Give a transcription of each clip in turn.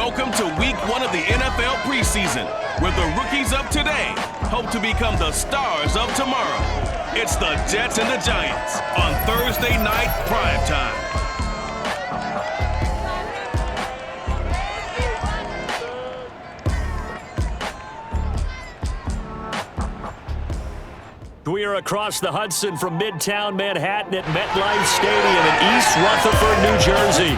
Welcome to week 1 of the NFL preseason, where the rookies of today hope to become the stars of tomorrow. It's the Jets and the Giants on Thursday night primetime. We are across the Hudson from Midtown Manhattan at MetLife Stadium in East Rutherford, New Jersey.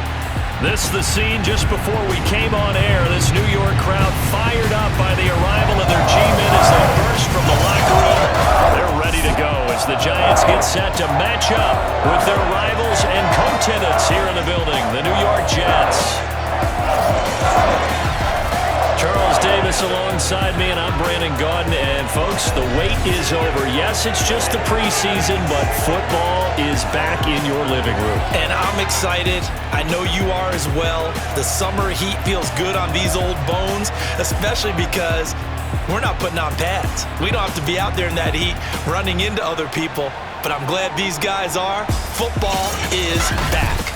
This is the scene just before we came on air. This New York crowd fired up by the arrival of their G-men as they burst from the locker room. They're ready to go as the Giants get set to match up with their rivals and co-tenants here in the building, the New York Jets. Charles Davis alongside me, and I'm Brandon Gaudin. And folks, the wait is over. Yes, it's just the preseason, but football is back in your living room. And I'm excited. I know you are as well. The summer heat feels good on these old bones, especially because we're not putting on pads. We don't have to be out there in that heat running into other people. But I'm glad these guys are. Football is back.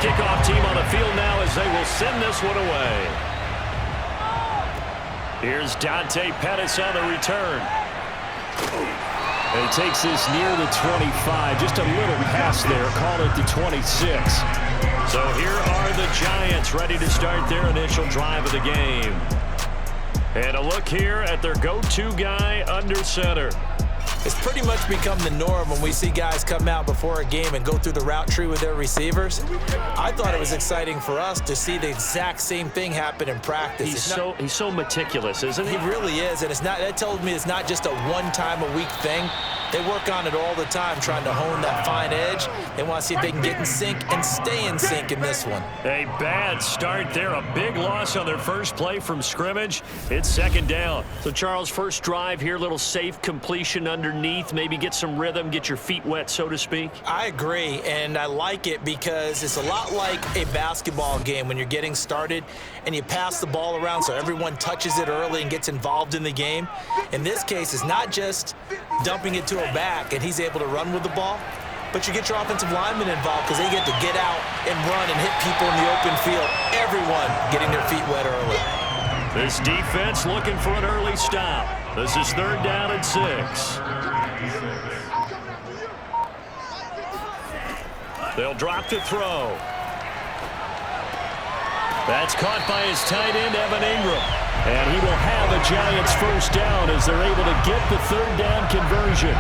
Kickoff team on the field now as they will send this one away. Here's Dante Pettis on the return. And he takes this near the 25. Just a little pass there. Call it the 26. So here are the Giants ready to start their initial drive of the game. And a look here at their go-to guy under center. It's pretty much become the norm when we see guys come out before a game and go through the route tree with their receivers. I thought it was exciting for us to see the exact same thing happen in practice. He's so meticulous, isn't he? He really is, and that tells me it's not just a one-time-a-week thing. They work on it all the time, trying to hone that fine edge. They want to see if they can get in sync and stay in sync in this one. A bad start there. A big loss on their first play from scrimmage. It's second down. So, Charles, first drive here, little safe completion underneath. Maybe get some rhythm, get your feet wet, so to speak. I agree, and I like it because it's a lot like a basketball game when you're getting started and you pass the ball around so everyone touches it early and gets involved in the game. In this case, it's not just dumping it to a back and he's able to run with the ball, but you get your offensive linemen involved because they get to get out and run and hit people in the open field. Everyone getting their feet wet early. This defense looking for an early stop. This is third down and 6. They'll drop to throw. That's caught by his tight end, Evan Ingram. And he will have a Giants first down as they're able to get the third down conversion.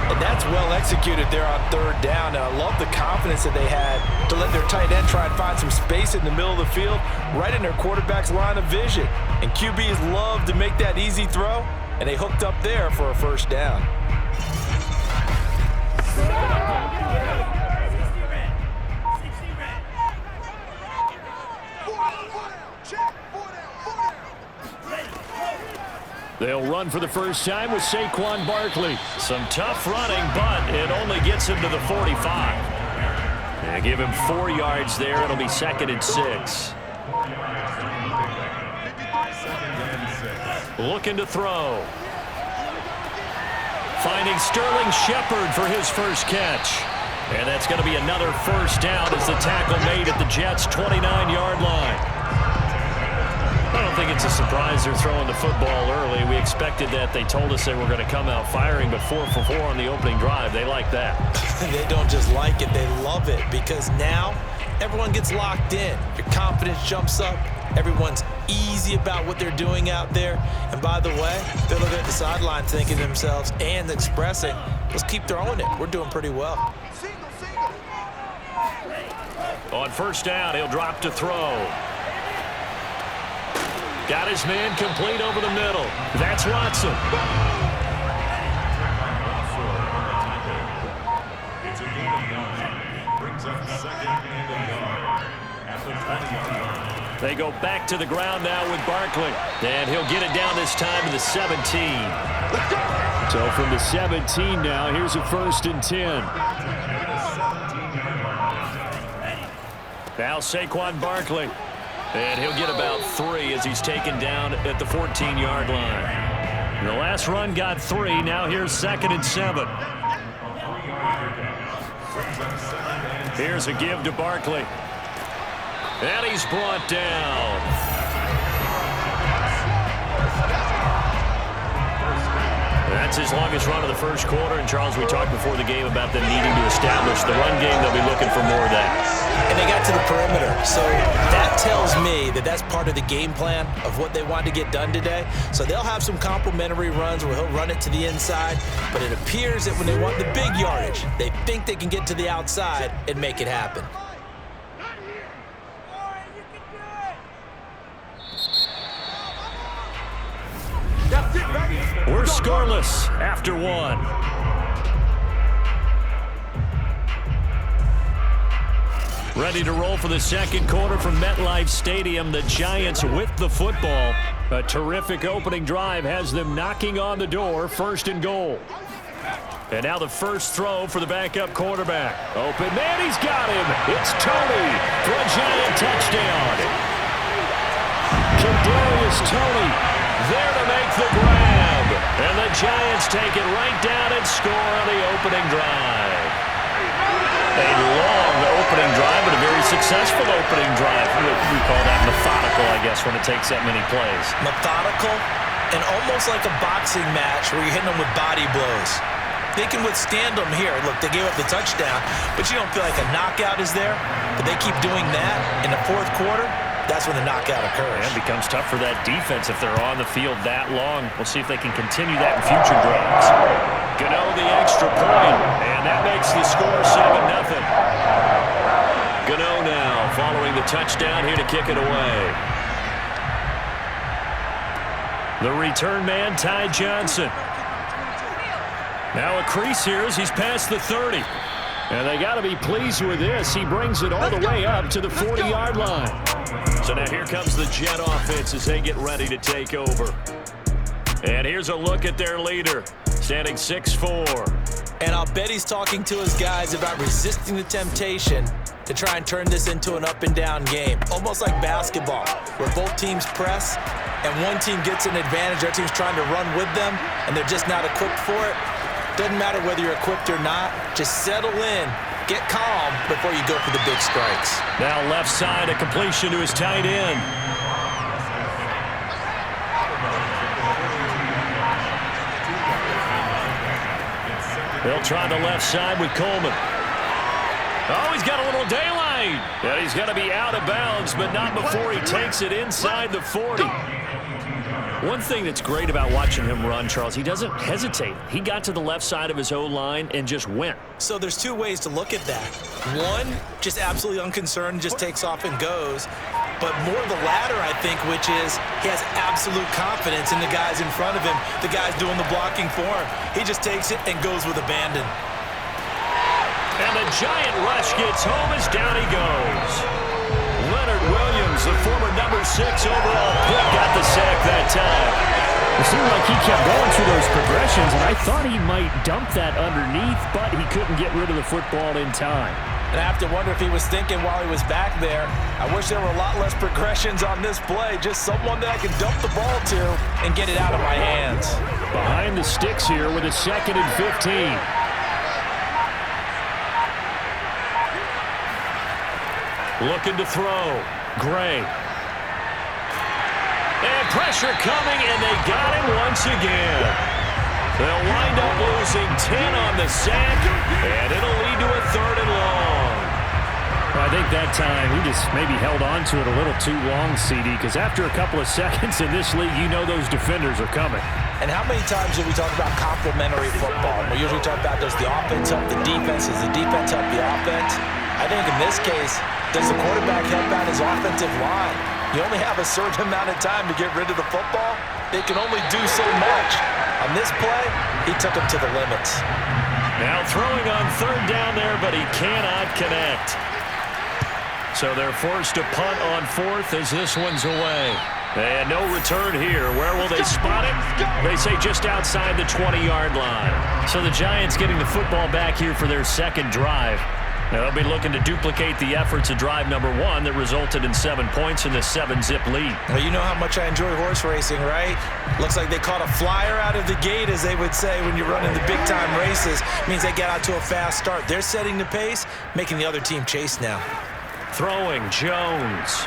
And that's well executed there on third down. And I love the confidence that they had to let their tight end try and find some space in the middle of the field, right in their quarterback's line of vision. And QBs love to make that easy throw, and they hooked up there for a first down. They'll run for the first time with Saquon Barkley. Some tough running, but it only gets him to the 45. And give him 4 yards there. It'll be second and 6. Looking to throw. Finding Sterling Shepard for his first catch. And that's going to be another first down as the tackle made at the Jets' 29-yard line. I don't think it's a surprise they're throwing the football early. We expected that. They told us they were going to come out firing, but 4 for 4 on the opening drive. They like that. They don't just like it, they love it, because now everyone gets locked in. Your confidence jumps up. Everyone's easy about what they're doing out there. And by the way, they're looking at the sideline thinking to themselves and expressing, let's keep throwing it. We're doing pretty well. On first down, he'll drop to throw. Got his man complete over the middle. That's Watson. It's a gain of 9. Brings up second and a yard. At the 20-yard line. They go back to the ground now with Barkley. And he'll get it down this time to the 17. So from the 17 now, here's a 1st and 10. Now Saquon Barkley. And he'll get about 3 as he's taken down at the 14-yard line. The last run got 3. Now here's 2nd and 7. Here's a give to Barkley. And he's brought down. That's his longest run of the first quarter. And, Charles, we talked before the game about them needing to establish the run game. They'll be looking for more of that. And they got to the perimeter. So that tells me that that's part of the game plan of what they want to get done today. So they'll have some complementary runs where he'll run it to the inside. But it appears that when they want the big yardage, they think they can get to the outside and make it happen. We're scoreless after 1. Ready to roll for the second quarter from MetLife Stadium. The Giants with the football. A terrific opening drive has them knocking on the door. 1st and goal. And now the first throw for the backup quarterback. Open man, he's got him. It's Tony for a Giant touchdown. Kadarius Toney there to make the grab. And the Giants take it right down and score on the opening drive. A long opening drive, but a very successful opening drive. We call that methodical, I guess, when it takes that many plays. Methodical and almost like a boxing match where you're hitting them with body blows. They can withstand them here. Look, they gave up the touchdown, but you don't feel like a knockout is there. But they keep doing that in the fourth quarter. That's when the knockout occurs. And it becomes tough for that defense if they're on the field that long. We'll see if they can continue that in future drives. Gano the extra point, and that makes the score 7-0. Gano now following the touchdown here to kick it away. The return man, Ty Johnson. Now a crease here as he's past the 30. And they got to be pleased with this. He brings it all the way up to the 40-yard line. So now here comes the Jet offense as they get ready to take over. And here's a look at their leader, standing 6'4". And I'll bet he's talking to his guys about resisting the temptation to try and turn this into an up-and-down game. Almost like basketball, where both teams press, and one team gets an advantage, the other team's trying to run with them, and they're just not equipped for it. Doesn't matter whether you're equipped or not. Just settle in, get calm before you go for the big strikes. Now left side, a completion to his tight end. They'll try the left side with Coleman. Oh, he's got a little daylight. Yeah, he's got to be out of bounds, but not before he takes it inside the 40. One thing that's great about watching him run, Charles, he doesn't hesitate. He got to the left side of his O-line and just went. So there's two ways to look at that. One, just absolutely unconcerned, just takes off and goes. But more the latter, I think, which is he has absolute confidence in the guys in front of him, the guys doing the blocking for him. He just takes it and goes with abandon. And the Giant rush gets home as down he goes. Leonard Williams, the former number 6 overall pick, got the sack that time. It seemed like he kept going through those progressions, and I thought he might dump that underneath, but he couldn't get rid of the football in time. And I have to wonder if he was thinking while he was back there, I wish there were a lot less progressions on this play, just someone that I can dump the ball to and get it out of my hands. Behind the sticks here with a 2nd and 15. Looking to throw. Gray. And pressure coming, and they got him once again. They'll wind up losing 10 on the sack, and it'll lead to a 3rd and long. Well, I think that time he just maybe held on to it a little too long, CD, because after a couple of seconds in this league, you know those defenders are coming. And how many times do we talk about complementary football? We usually talk about does the offense help the defense? Does the defense help the offense? I think in this case, does the quarterback help out his offensive line? You only have a certain amount of time to get rid of the football. They can only do so much. On this play, he took him to the limits. Now throwing on third down there, but he cannot connect. So they're forced to punt on fourth as this one's away. And no return here. Where will they spot it? They say just outside the 20-yard line. So the Giants getting the football back here for their second drive. They'll be looking to duplicate the efforts of drive number 1 that resulted in 7 points in the 7-zip lead. Well, you know how much I enjoy horse racing, right? Looks like they caught a flyer out of the gate, as they would say when you're running the big-time races. Means they get out to a fast start. They're setting the pace, making the other team chase now. Throwing Jones.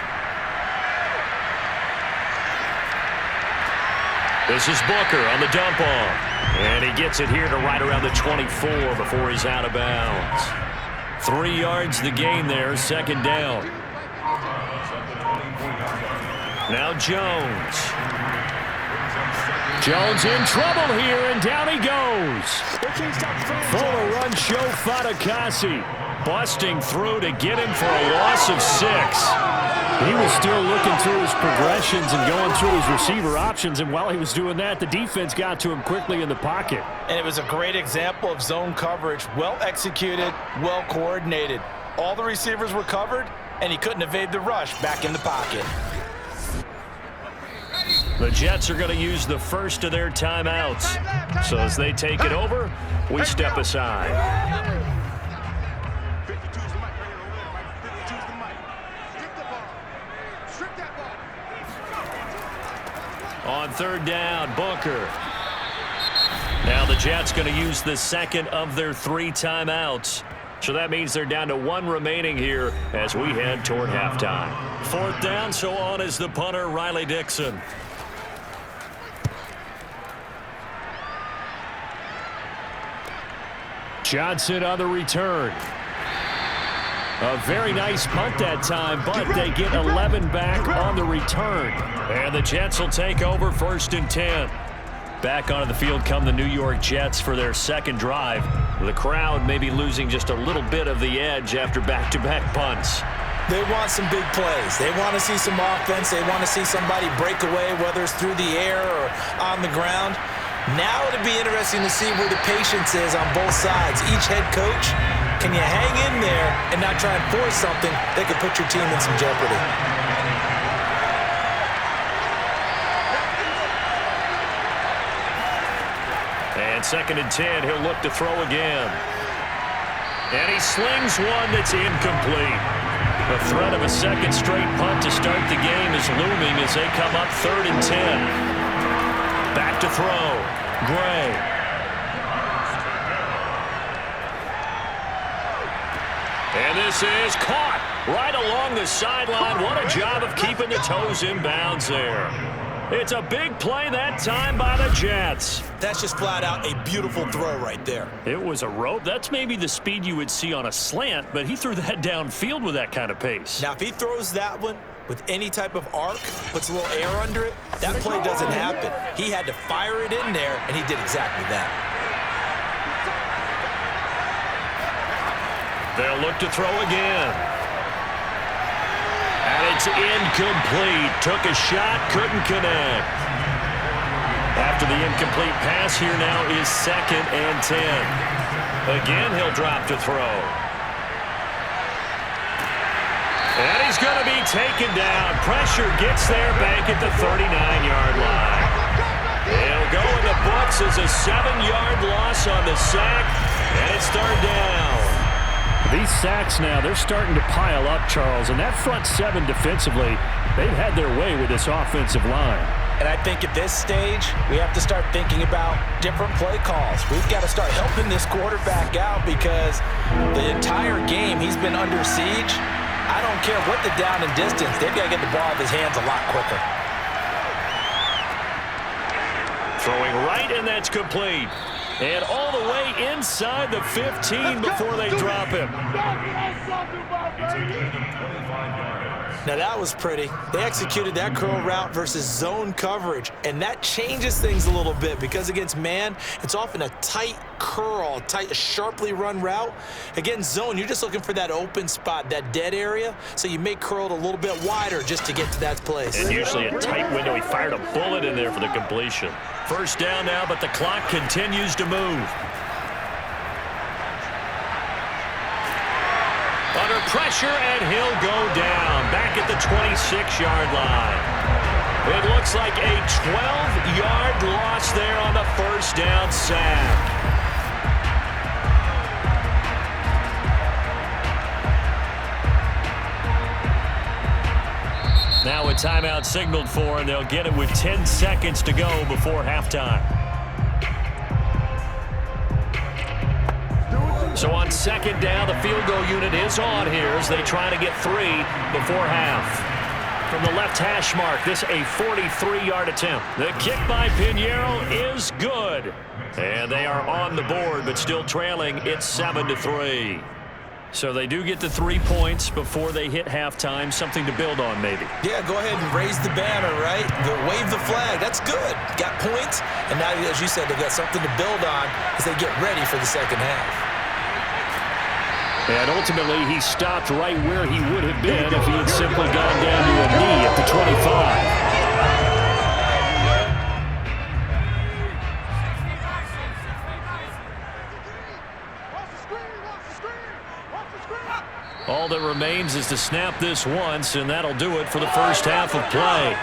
This is Booker on the dump off. And he gets it here to right around the 24 before he's out of bounds. 3 yards the gain there, second down. Now Jones. Jones in trouble here, and down he goes. Full run show Fatukasi. Busting through to get him for a loss of 6. He was still looking through his progressions and going through his receiver options, and while he was doing that, the defense got to him quickly in the pocket. And it was a great example of zone coverage. Well executed, well coordinated. All the receivers were covered, and he couldn't evade the rush back in the pocket. The Jets are going to use the first of their timeouts. So as they take it over, we step aside. On third down, Booker. Now the Jets going to use the second of their 3 timeouts. So that means they're down to 1 remaining here as we head toward halftime. 4th down, so on is the punter, Riley Dixon. Johnson on the return. A very nice punt that time, but they get 11 back on the return. And the Jets will take over 1st and 10. Back onto the field come the New York Jets for their second drive. The crowd may be losing just a little bit of the edge after back-to-back punts. They want some big plays. They want to see some offense. They want to see somebody break away, whether it's through the air or on the ground. Now it'll be interesting to see where the patience is on both sides. Each head coach, can you hang in there and not try and force something that could put your team in some jeopardy? And 2nd and 10, he'll look to throw again. And he slings one that's incomplete. The threat of a second straight punt to start the game is looming as they come up 3rd and 10. Back to throw. Gray. And this is caught right along the sideline. What a job of keeping the toes in bounds there. It's a big play that time by the Jets. That's just flat out a beautiful throw right there. It was a rope. That's maybe the speed you would see on a slant, but he threw that downfield with that kind of pace. Now, if he throws that one with any type of arc, puts a little air under it, that play doesn't happen. He had to fire it in there, and he did exactly that. They'll look to throw again. And it's incomplete. Took a shot, couldn't connect. After the incomplete pass, here now is 2nd and 10. Again, he'll drop to throw. And he's going to be taken down. Pressure gets there back at the 39-yard line. He'll go in the books as a 7-yard loss on the sack, and it's 3rd down. These sacks now, they're starting to pile up, Charles, and that front 7 defensively, they've had their way with this offensive line. And I think at this stage, we have to start thinking about different play calls. We've got to start helping this quarterback out because the entire game he's been under siege. I don't care what the down and distance, they've got to get the ball out of his hands a lot quicker. Throwing right, and that's complete. And all the way inside the 15 before they drop him. It's a gain of 25 yards. Now that was pretty. They executed that curl route versus zone coverage, and that changes things a little bit because against man, it's often a tight curl, tight, sharply run route. Against zone, you're just looking for that open spot, that dead area, so you may curl it a little bit wider just to get to that place. And usually a tight window. He fired a bullet in there for the completion. First down now, but the clock continues to move. Under pressure, and he'll go down back at the 26-yard line. It looks like a 12-yard loss there on the first down sack. Now a timeout signaled for, and they'll get it with 10 seconds to go before halftime. So on second down, the field goal unit is on here as they try to get 3 before half. From the left hash mark, this a 43-yard attempt. The kick by Pinheiro is good. And they are on the board, but still trailing. It's 7-3. So they do get the 3 points before they hit halftime. Something to build on, maybe. Yeah, go ahead and raise the banner, right? Wave the flag. That's good. Got points. And now, as you said, they've got something to build on as they get ready for the second half. And ultimately, he stopped right where he would have been if he had simply gone down to a knee at the 25. All that remains is to snap this once, and that'll do it for the first half of play.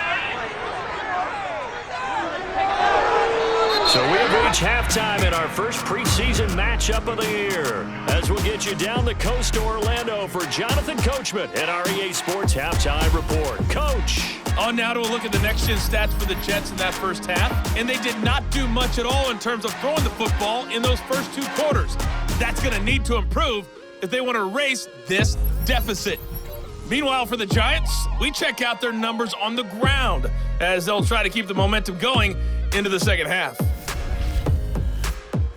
So we have reached halftime in our first preseason matchup of the year. As we'll get you down the coast to Orlando for Jonathan Coachman at our EA Sports Halftime Report. Coach. On now to a look at the next-gen stats for the Jets in that first half. And they did not do much at all in terms of throwing the football in those first 2 quarters. That's going to need to improve if they want to erase this deficit. Meanwhile, for the Giants, we check out their numbers on the ground as they'll try to keep the momentum going into the second half.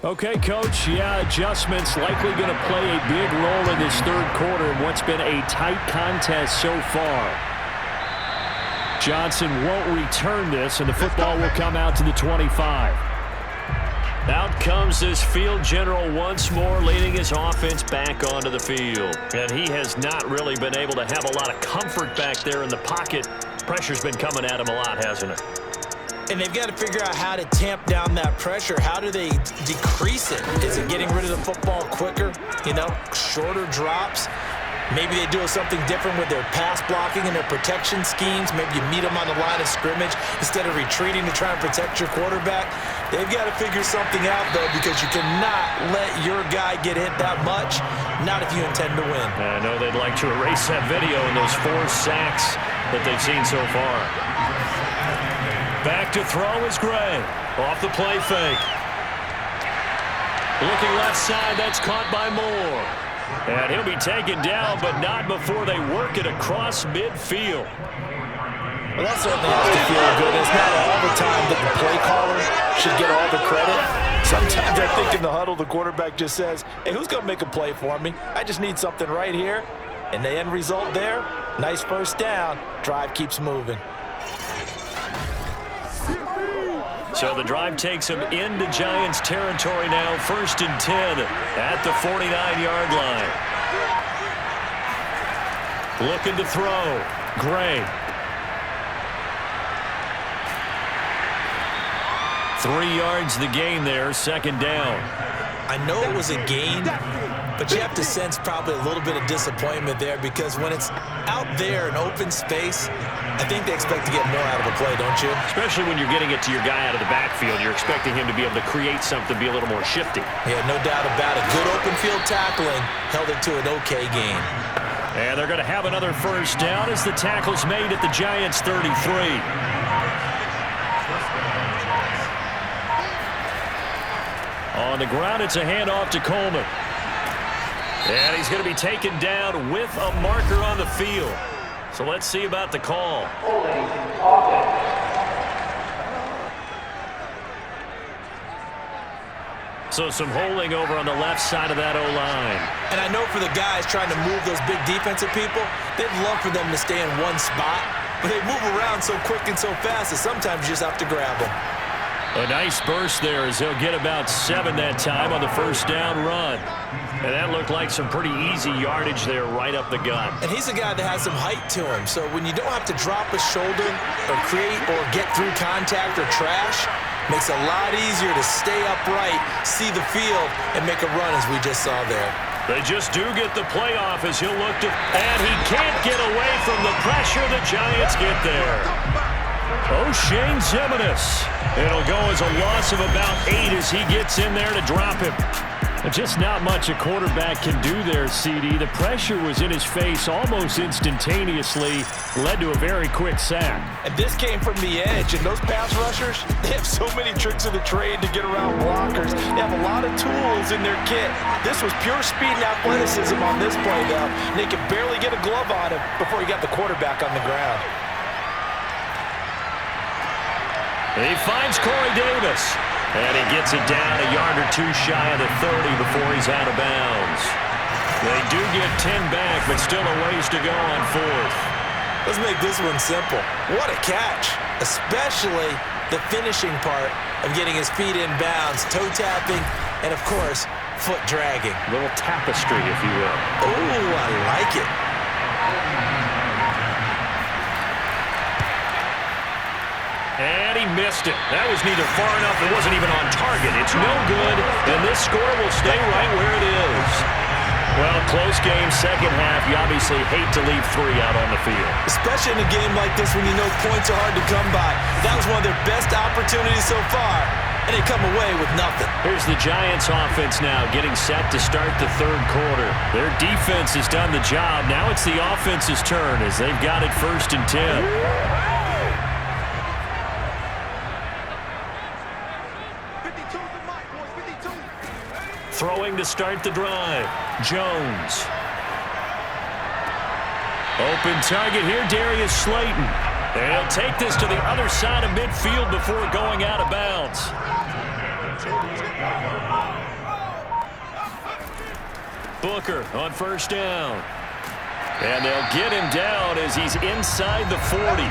Okay, Coach, adjustments likely going to play a big role in this third quarter in what's been a tight contest so far. Johnson won't return this, and the football will come out to the 25. Out comes this field general once more, leading his offense back onto the field. And he has not really been able to have a lot of comfort back there in the pocket. Pressure's been coming at him a lot, hasn't it? And they've got to figure out how to tamp down that pressure. How do they decrease it? Is it getting rid of the football quicker? Shorter drops? Maybe they do something different with their pass blocking and their protection schemes. Maybe you meet them on the line of scrimmage instead of retreating to try and protect your quarterback. They've got to figure something out, though, because you cannot let your guy get hit that much, not if you intend to win. I know they'd like to erase that video and those 4 sacks that they've seen so far. Back to throw is Gray. Off the play fake. Looking left side, that's caught by Moore. And he'll be taken down, but not before they work it across midfield. Well, that certainly has to feel good. It's not all the time that the play caller should get all the credit. Sometimes I think in the huddle, the quarterback just says, hey, who's going to make a play for me? I just need something right here. And the end result there, nice first down. Drive keeps moving. So the drive takes him into Giants territory now, 1st and 10 at the 49-yard line. Looking to throw. Gray. 3 yards the gain there, 2nd down. I know it was a gain, but you have to sense probably a little bit of disappointment there because when it's out there in open space, I think they expect to get more out of a play, don't you? Especially when you're getting it to your guy out of the backfield. You're expecting him to be able to create something, be a little more shifty. Yeah, no doubt about it. Good open field tackling held it to an okay gain. And they're going to have another first down as the tackle's made at the Giants' 33. On the ground, it's a handoff to Coleman. And he's going to be taken down with a marker on the field. So let's see about the call. So some holding over on the left side of that O-line. And I know for the guys trying to move those big defensive people, they'd love for them to stay in one spot, but they move around so quick and so fast that sometimes you just have to grab them. A nice burst there as he'll get about 7 that time on the first down run. And that looked like some pretty easy yardage there right up the gut. And he's a guy that has some height to him, so when you don't have to drop a shoulder or create or get through contact or trash, makes it a lot easier to stay upright, see the field, and make a run as we just saw there. They just do get the playoff as he'll look to... And he can't get away from the pressure. The Giants get there. O'Shane Ximines. It'll go as a loss of about 8 as he gets in there to drop him. Just not much a quarterback can do there, CD. The pressure was in his face almost instantaneously, led to a very quick sack. And this came from the edge, and those pass rushers, they have so many tricks of the trade to get around blockers. They have a lot of tools in their kit. This was pure speed and athleticism on this play, though. And they could barely get a glove on him before he got the quarterback on the ground. He finds Corey Davis. And he gets it down a yard or 2 shy of the 30 before he's out of bounds. They do get 10 back, but still a ways to go on 4th. Let's make this one simple. What a catch, especially the finishing part of getting his feet in bounds, toe tapping, and of course, foot dragging. A little tapestry, if you will. Ooh, I like it. And he missed it. That was neither far enough. It wasn't even on target. It's no good, and this score will stay right where it is. Well, close game, second half. You obviously hate to leave 3 out on the field. Especially in a game like this when you know points are hard to come by. That was one of their best opportunities so far, and they come away with nothing. Here's the Giants offense now getting set to start the 3rd quarter. Their defense has done the job. Now it's the offense's turn as they've got it 1st and 10. Throwing to start the drive. Jones. Open target here, Darius Slayton. And he'll take this to the other side of midfield before going out of bounds. Booker on 1st down. And they'll get him down as he's inside the 40.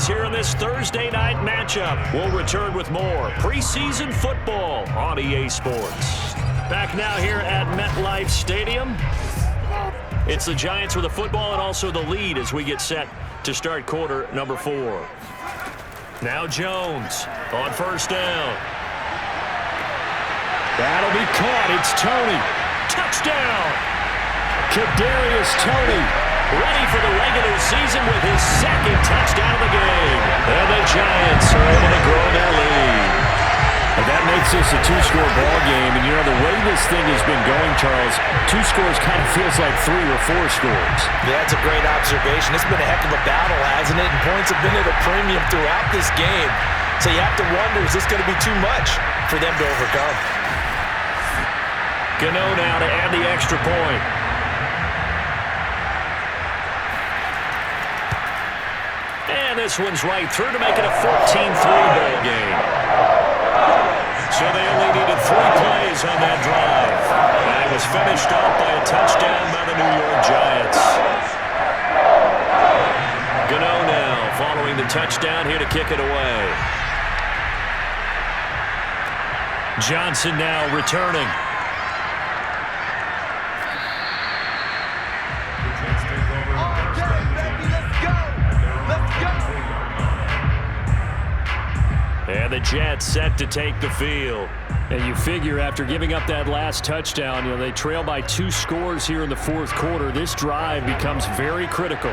Here in this Thursday night matchup. We'll return with more preseason football on EA Sports. Back now here at MetLife Stadium. It's the Giants with the football and also the lead as we get set to start quarter number 4. Now Jones on 1st down. That'll be caught. It's Toney. Touchdown. Kadarius Toney. Ready for the regular season with his 2nd touchdown of the game. And the Giants are able to grow their lead. And that makes this a 2-score ball game. And, you know, the way this thing has been going, Charles, 2 scores kind of feels like 3 or 4 scores. Yeah, that's a great observation. It's been a heck of a battle, hasn't it? And points have been at a premium throughout this game. So you have to wonder, is this going to be too much for them to overcome? Gano now to add the extra point. And this one's right through to make it a 14-3 ball game. So they only needed 3 plays on that drive. And it was finished off by a touchdown by the New York Giants. Gano now following the touchdown here to kick it away. Johnson now returning. And the Jets set to take the field. And you figure after giving up that last touchdown, you know, they trail by 2 scores here in the 4th quarter. This drive becomes very critical.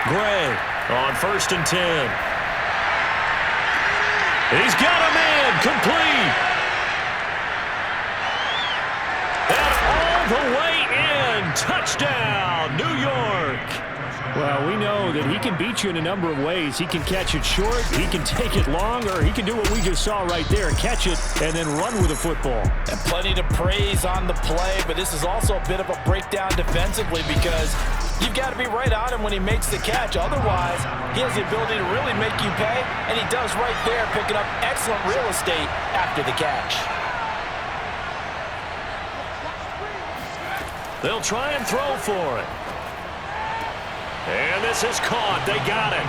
Gray on 1st and 10. He's got him in. Complete. And all the way in. Touchdown, New York. Well, we know that he can beat you in a number of ways. He can catch it short, he can take it long, or he can do what we just saw right there, catch it and then run with the football. And plenty to praise on the play, but this is also a bit of a breakdown defensively because you've got to be right on him when he makes the catch. Otherwise, he has the ability to really make you pay, and he does right there, picking up excellent real estate after the catch. They'll try and throw for it. And this is caught. They got it.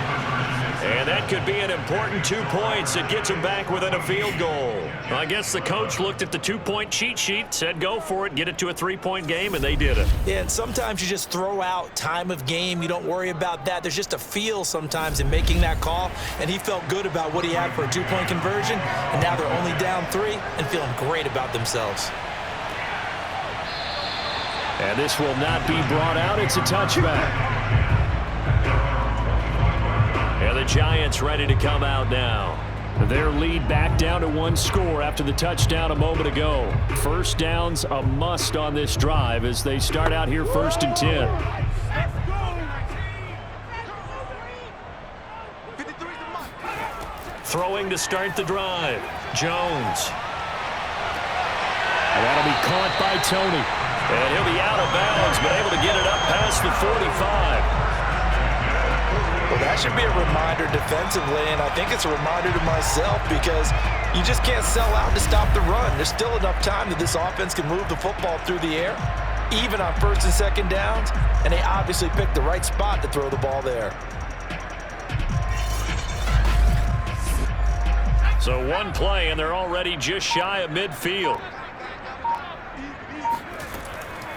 And that could be an important 2 points. It gets them back within a field goal. I guess the coach looked at the 2-point cheat sheet, said go for it, get it to a 3-point game, and they did it. Yeah, and sometimes you just throw out time of game. You don't worry about that. There's just a feel sometimes in making that call, and he felt good about what he had for a 2-point conversion, and now they're only down 3 and feeling great about themselves. And this will not be brought out. It's a touchback. And the Giants ready to come out now. Their lead back down to 1 score after the touchdown a moment ago. First down's a must on this drive as they start out here 1st and 10. Throwing to start the drive. Jones. That'll be caught by Tony. And he'll be out of bounds, but able to get it up past the 45. Well, that should be a reminder defensively, and I think it's a reminder to myself because you just can't sell out to stop the run. There's still enough time that this offense can move the football through the air, even on 1st and 2nd downs, and they obviously picked the right spot to throw the ball there. So 1 play, and they're already just shy of midfield.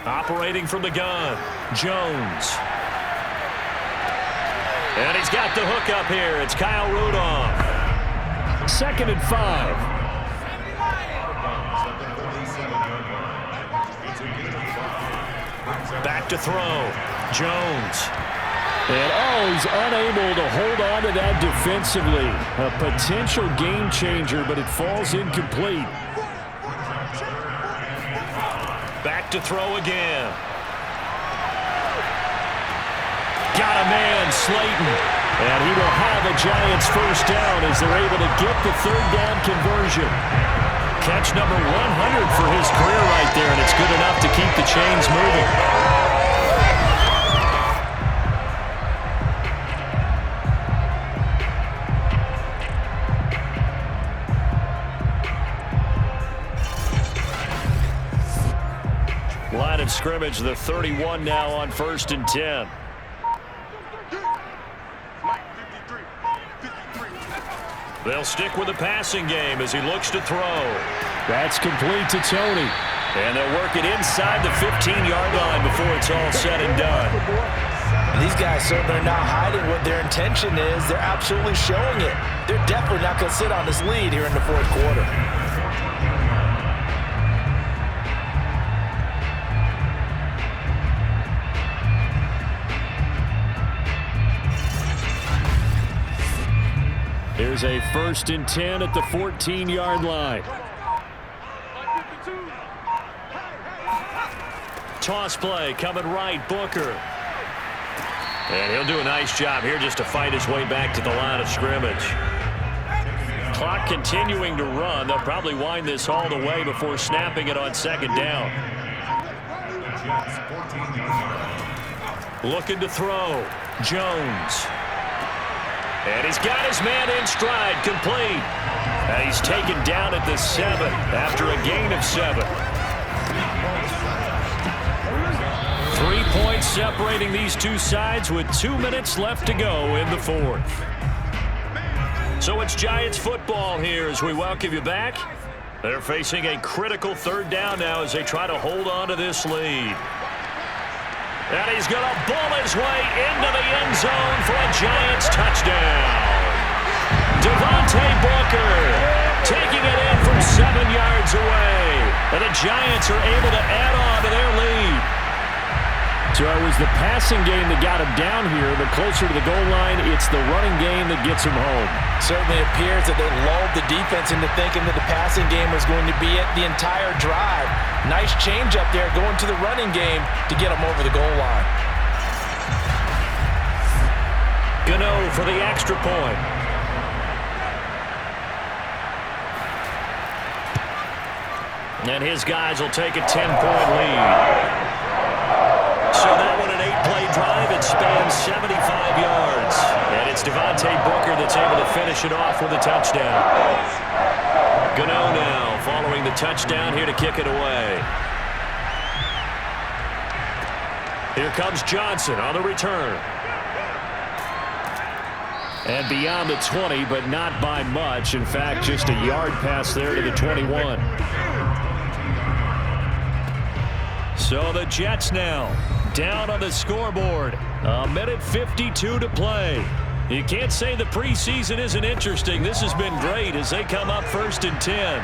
Operating from the gun, Jones. And he's got the hook up here. It's Kyle Rudolph. 2nd and 5. Back to throw. Jones. And he's unable to hold on to that defensively. A potential game changer, but it falls incomplete. Back to throw again. Got a man, Slayton. And he will have a Giants first down as they're able to get the 3rd down conversion. Catch number 100 for his career right there, and it's good enough to keep the chains moving. Line of scrimmage, the 31 now on 1st and 10. They'll stick with the passing game as he looks to throw. That's complete to Tony. And they'll work it inside the 15-yard line before it's all said and done. And these guys certainly are not hiding what their intention is. They're absolutely showing it. They're definitely not going to sit on this lead here in the 4th quarter. Here's a 1st and 10 at the 14-yard line. Toss play coming right, Booker. And he'll do a nice job here just to fight his way back to the line of scrimmage. Clock continuing to run. They'll probably wind this all the way before snapping it on 2nd down. Looking to throw. Jones. And he's got his man in stride, complete. And he's taken down at the 7 after a gain of 7. 3 points separating these two sides with 2 minutes left to go in the 4th. So it's Giants football here as we welcome you back. They're facing a critical 3rd down now as they try to hold on to this lead. And he's going to bull his way into the end zone for a Giants touchdown. Devontae Booker taking it in from 7 yards away. And the Giants are able to add on to their lead. So it was the passing game that got him down here, but closer to the goal line, it's the running game that gets him home. Certainly appears that they lulled the defense into thinking that the passing game was going to be it the entire drive. Nice change up there going to the running game to get him over the goal line. Gano for the extra point. And his guys will take a 10-point lead. So that one, an 8-play drive. It spans 75 yards. And it's Devontae Booker that's able to finish it off with a touchdown. Gano now following the touchdown here to kick it away. Here comes Johnson on the return. And beyond the 20, but not by much. In fact, just a yard pass there to the 21. So the Jets now down on the scoreboard. A minute 52 to play. You can't say the preseason isn't interesting. This has been great as they come up 1st and 10.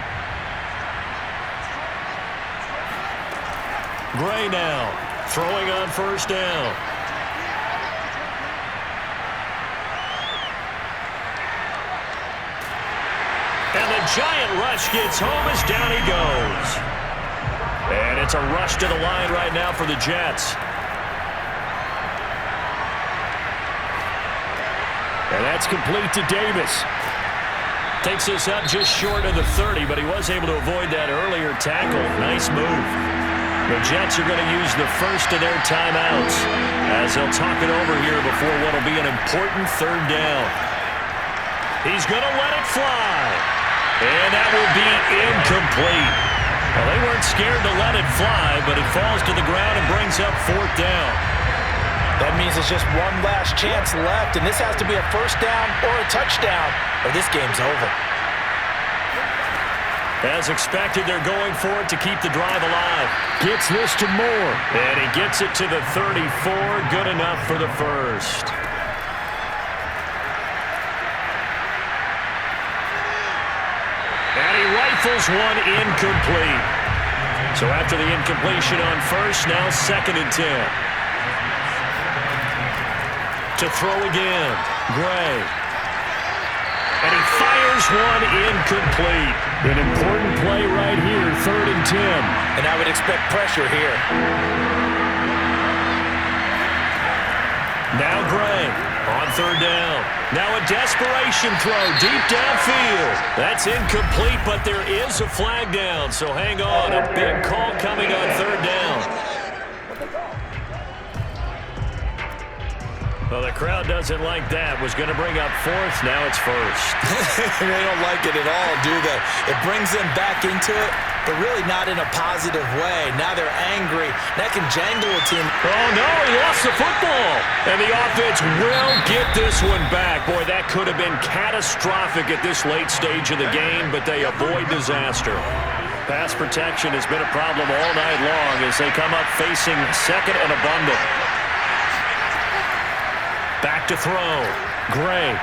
Gray now throwing on 1st down. And the giant rush gets home as down he goes. And it's a rush to the line right now for the Jets. And that's complete to Davis. Takes this up just short of the 30, but he was able to avoid that earlier tackle. Nice move. The Jets are going to use the first of their timeouts as they'll talk it over here before what will be an important 3rd down. He's going to let it fly. And that will be incomplete. Well, they weren't scared to let it fly, but it falls to the ground and brings up 4th down. That means it's just one last chance left, and this has to be a 1st down or a touchdown, or this game's over. As expected, they're going for it to keep the drive alive. Gets this to Moore. And he gets it to the 34. Good enough for the first. And he rifles one incomplete. So after the incompletion on 1st, now 2nd and 10. To throw again, Gray. And he fires one incomplete. An important play right here, 3rd and 10. And I would expect pressure here. Now Gray on 3rd down. Now a desperation throw deep downfield. That's incomplete, but there is a flag down, so hang on. A big call coming on 3rd down. Well, the crowd doesn't like that. Was going to bring up 4th. Now it's 1st. They don't like it at all, do they? It brings them back into it, but really not in a positive way. Now they're angry. That can jangle a team. Oh, no, he lost the football. And the offense will get this one back. Boy, that could have been catastrophic at this late stage of the game, but they avoid disaster. Pass protection has been a problem all night long as they come up facing 2nd and a bundle. Back to throw. Gray.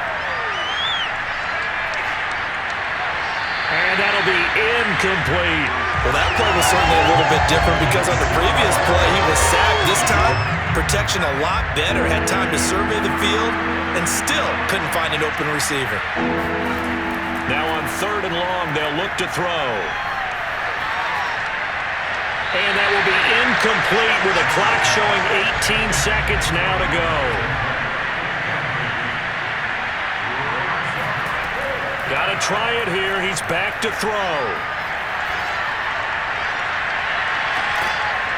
And that'll be incomplete. Well, that play was certainly a little bit different because on the previous play, he was sacked. This time, protection a lot better. Had time to survey the field and still couldn't find an open receiver. Now on 3rd and long, they'll look to throw. And that will be incomplete with a clock showing 18 seconds now to go. Got to try it here. He's back to throw.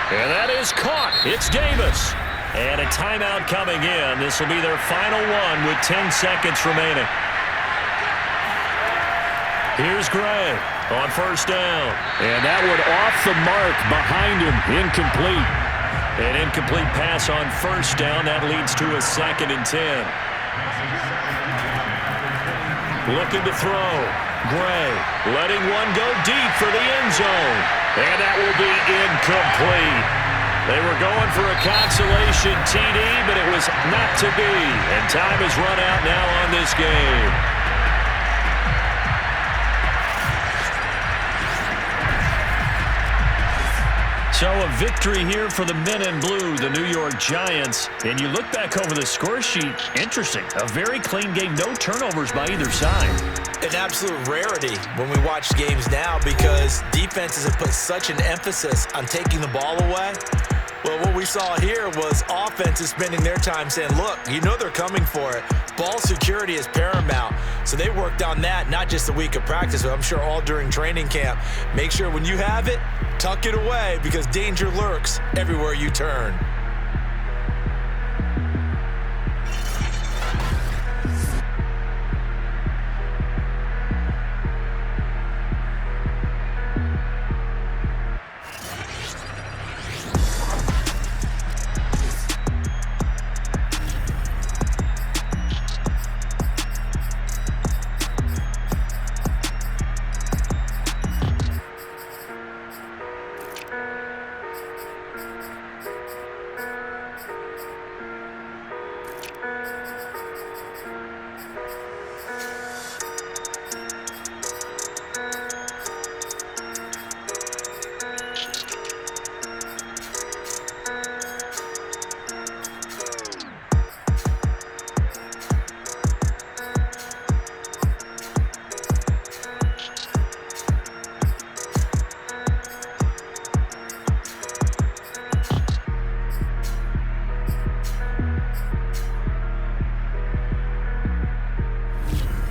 And that is caught. It's Davis. And a timeout coming in. This will be their final one with 10 seconds remaining. Here's Gray on 1st down. And that one off the mark behind him. Incomplete. An incomplete pass on 1st down. That leads to a 2nd and 10. Looking to throw. Gray letting one go deep for the end zone. And that will be incomplete. They were going for a consolation TD, but it was not to be. And time has run out now on this game. So a victory here for the men in blue, the New York Giants. And you look back over the score sheet, interesting. A very clean game, no turnovers by either side. An absolute rarity when we watch games now because defenses have put such an emphasis on taking the ball away. Well, what we saw here was offenses spending their time saying, look, you know they're coming for it. Ball security is paramount. So they worked on that, not just a week of practice, but I'm sure all during training camp. Make sure when you have it, tuck it away because danger lurks everywhere you turn.